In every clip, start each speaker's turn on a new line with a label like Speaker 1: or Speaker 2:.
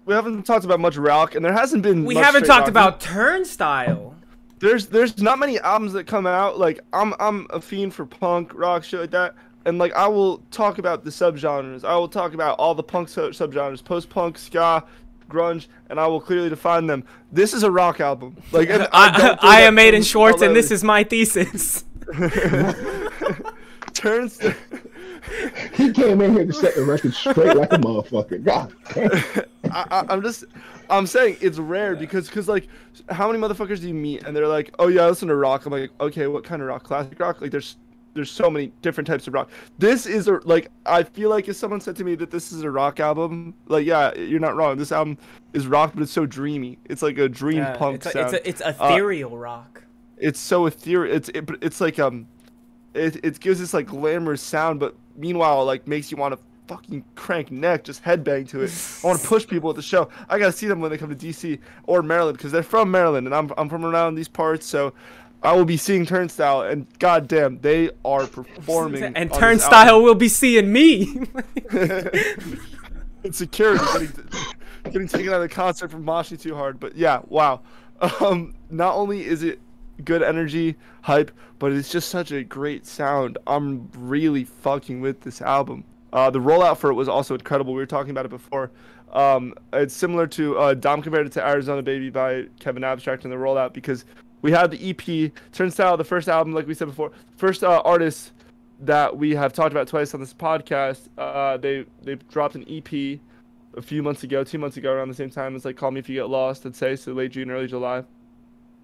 Speaker 1: we haven't talked about much rock, and there hasn't been.
Speaker 2: We
Speaker 1: much
Speaker 2: haven't
Speaker 1: straight
Speaker 2: talked
Speaker 1: rock.
Speaker 2: about Turnstile.
Speaker 1: There's not many albums that come out. Like I'm a fiend for punk, rock, shit like that. And like I will talk about the subgenres. I will talk about all the punk subgenres, post-punk, ska, grunge, and I will clearly define them. This is a rock album. Like and
Speaker 2: I am Aiden Schwartz, and this is my thesis.
Speaker 1: Turnstile.
Speaker 3: He came in here to set the record straight like a motherfucker. God damn.
Speaker 1: I'm saying it's rare because like how many motherfuckers do you meet and they're like, oh yeah, I listen to rock. I'm like, okay, what kind of rock? Classic rock? Like there's so many different types of rock. This is like I feel like if someone said to me that this is a rock album, like yeah, you're not wrong. This album is rock, but it's so dreamy. It's like a dream punk sound.
Speaker 2: It's ethereal rock.
Speaker 1: It's so ethereal. It's like it gives this like glamorous sound, but meanwhile like makes you want to fucking crank neck, just headbang to it. I want to push people at the show. I gotta see them when they come to DC or Maryland because they're from Maryland and I'm from around these parts, so I will be seeing Turnstile and goddamn they are performing.
Speaker 2: And Turnstile will be seeing me.
Speaker 1: It's security getting taken out of the concert from moshing too hard, but yeah, wow. Not only is it good energy, hype, but it's just such a great sound. I'm really fucking with this album. The rollout for it was also incredible. We were talking about it before. It's similar to Dom compared it to Arizona Baby by Kevin Abstract in the rollout because we had the EP, Turnstile, the first album, like we said before, first artist that we have talked about twice on this podcast. They dropped an EP a few months ago, 2 months ago, around the same time as like Call Me If You Get Lost, I'd say, so late June, early July.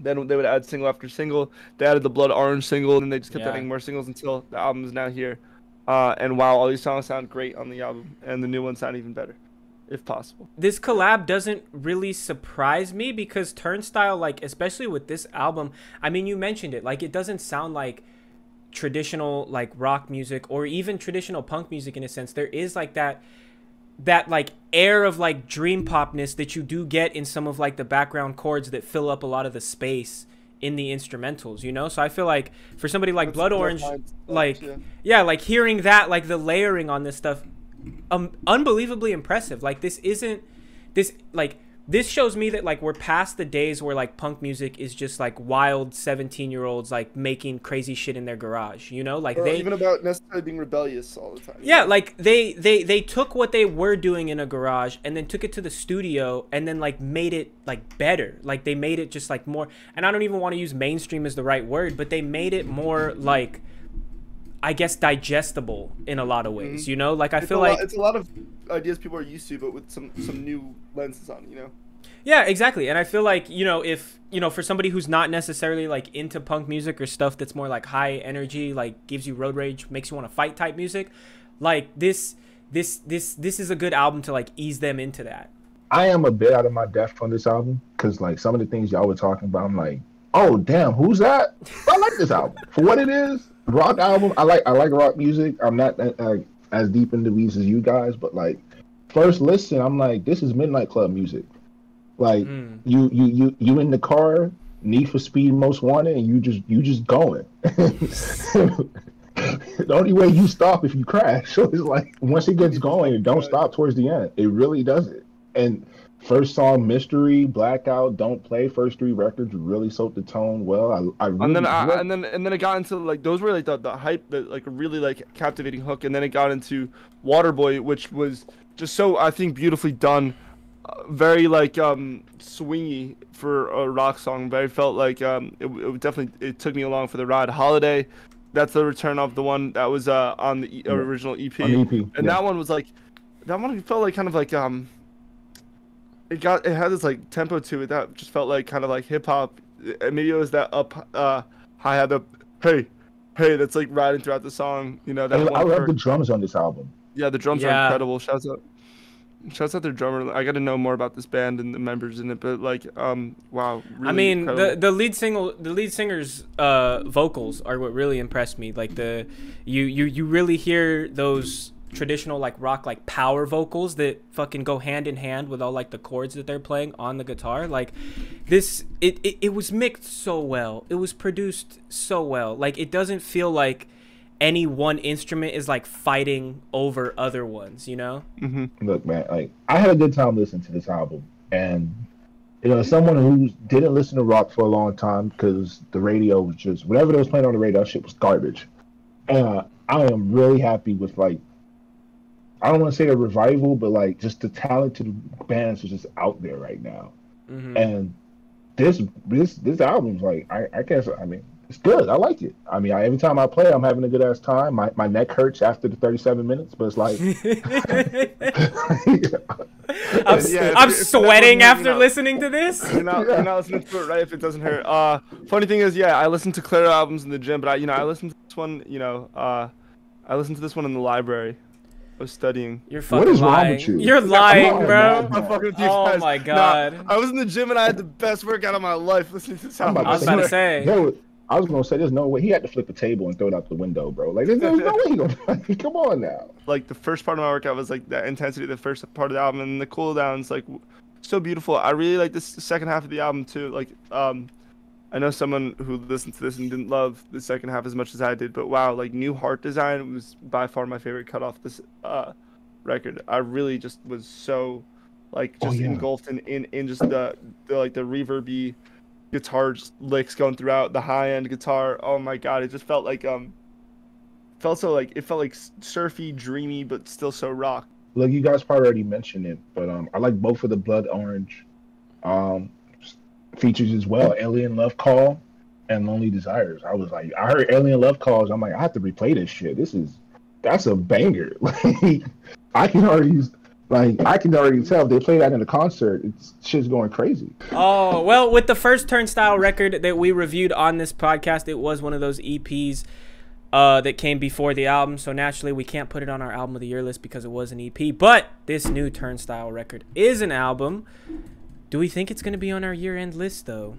Speaker 1: Then they would add single after single. They added the Blood Orange single, and they just kept adding more singles until the album is now here. And wow, all these songs sound great on the album, and the new ones sound even better, if possible.
Speaker 2: This collab doesn't really surprise me because Turnstile, like, especially with this album, I mean, you mentioned it, like, it doesn't sound like traditional, like, rock music or even traditional punk music in a sense. There is, like, that like air of like dream popness that you do get in some of like the background chords that fill up a lot of the space in the instrumentals, you know? So I feel like for somebody like Blood Orange, like yeah, like hearing that, like the layering on this stuff, unbelievably impressive. Like this shows me that like we're past the days where like punk music is just like wild 17-year-olds like making crazy shit in their garage, you know? Like they
Speaker 1: even about necessarily being rebellious all the time.
Speaker 2: Yeah, like they took what they were doing in a garage and then took it to the studio and then like made it like better. Like they made it just like more, and I don't even want to use mainstream as the right word, but they made it more like, I guess, digestible in a lot of ways, you know? Like I feel like
Speaker 1: it's a lot of ideas people are used to, but with some new lenses on, you know?
Speaker 2: Yeah, exactly. And I feel like, you know, if, you know, for somebody who's not necessarily like into punk music or stuff that's more like high energy, like gives you road rage, makes you want to fight type music, like this is a good album to like ease them into that.
Speaker 3: I am a bit out of my depth on this album because like some of the things y'all were talking about, I'm like, oh damn, who's that? I like this album for what it is. Rock album. I like rock music. I'm not as deep in the weeds as you guys, but like first listen, I'm like, this is Midnight Club music. Like you in the car, Need for Speed, Most Wanted, and you just going. The only way you stop if you crash. So it's like once it gets going, it don't stop towards the end. It really does it. And first song, Mystery, Blackout, Don't Play, first three records really soaked the tone well. I really
Speaker 1: and then it got into like those were like the hype, that like a really like captivating hook, and then it got into Waterboy, which was just so I think beautifully done. Very like swingy for a rock song. Very felt like it definitely took me along for the ride. Holiday, that's the return of the one that was on the original EP. And that one was like, that one felt like kind of like it had this like tempo to it that just felt like kind of like hip hop. Maybe it was that up hi-hat, the hey that's like riding throughout the song. You know, that
Speaker 3: I love the drums on this album.
Speaker 1: Yeah, the drums are incredible. Shouts out their drummer. I got to know more about this band and the members in it, but like, wow. Really
Speaker 2: I mean,
Speaker 1: incredible.
Speaker 2: the lead singer's vocals are what really impressed me. Like you really hear those traditional like rock like power vocals that fucking go hand in hand with all like the chords that they're playing on the guitar. Like this, it was mixed so well. It was produced so well. Like it doesn't feel like any one instrument is like fighting over other ones, you know?
Speaker 3: Look, man, like I had a good time listening to this album, and you know, as someone who didn't listen to rock for a long time because the radio was just whatever they was playing on the radio, that shit was garbage. I am really happy with like, I don't want to say a revival, but like just the talented bands are just out there right now. And this album's like, I guess, I mean, it's good. I like it. I mean, every time I play, I'm having a good ass time. My neck hurts after the 37 minutes, but it's like
Speaker 2: I'm sweating after listening to this.
Speaker 1: You're not listening to it right if it doesn't hurt. Funny thing is, yeah, I listen to Clara albums in the gym, but I listened to this one. I listened to this one in the library. I was studying.
Speaker 2: You're fucking lying. You're lying, bro.
Speaker 1: I'm fucking with you
Speaker 2: Oh
Speaker 1: guys.
Speaker 2: my god.
Speaker 1: Nah, I was in the gym and I had the best workout of my life listening to this album.
Speaker 2: I was about to say.
Speaker 3: I was gonna say, there's no way he had to flip a table and throw it out the window, bro. Like, there's no way he gonna. Come on now.
Speaker 1: Like the first part of my workout was like that intensity, the first part of the album, and the cool down's like so beautiful. I really like this second half of the album too. Like, I know someone who listened to this and didn't love the second half as much as I did, but wow, like New Heart Design was by far my favorite cut off this record. I really just was so like just engulfed in just the like the reverby guitar licks going throughout the high end guitar. Oh my god, it just felt like it felt like surfy, dreamy, but still so rock.
Speaker 3: Look, you guys probably already mentioned it, but I like both of the Blood Orange features as well. Alien Love Call and Lonely Desires. I was like, I heard Alien Love Calls. I'm like, I have to replay this shit. That's a banger. Like, I can already tell if they play that in a concert, shit's going crazy.
Speaker 2: Oh, well, with the first Turnstile record that we reviewed on this podcast, it was one of those EPs that came before the album, so naturally we can't put it on our album of the year list because it was an EP. But this new Turnstile record is an album. Do we think it's going to be on our year-end list, though?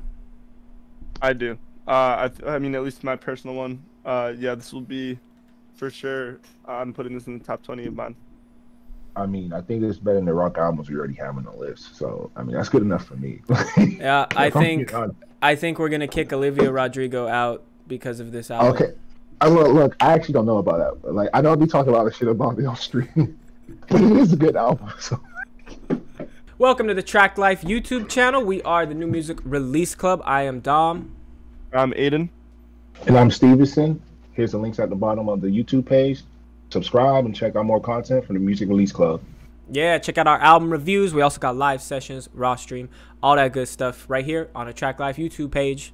Speaker 1: I do. I mean, at least my personal one. Yeah, this will be for sure. I'm putting this in the top 20 of mine.
Speaker 3: I mean, I think it's better than the rock albums we already have on the list. So, I mean, that's good enough for me.
Speaker 2: Yeah, I think we're gonna kick Olivia Rodrigo out because of this album.
Speaker 3: Okay. Look, I actually don't know about that. Like, I know I'll be talking a lot of shit about it on stream, but it is a good album. So.
Speaker 2: Welcome to the Traklife YouTube channel. We are the New Music Release Club. I am Dom.
Speaker 1: I'm Aiden.
Speaker 3: And I'm Stevenson. Here's the links at the bottom of the YouTube page. Subscribe and check out more content from the Music Release Club.
Speaker 2: Yeah, check out our album reviews. We also got live sessions, raw stream, all that good stuff right here on the Traklife YouTube page.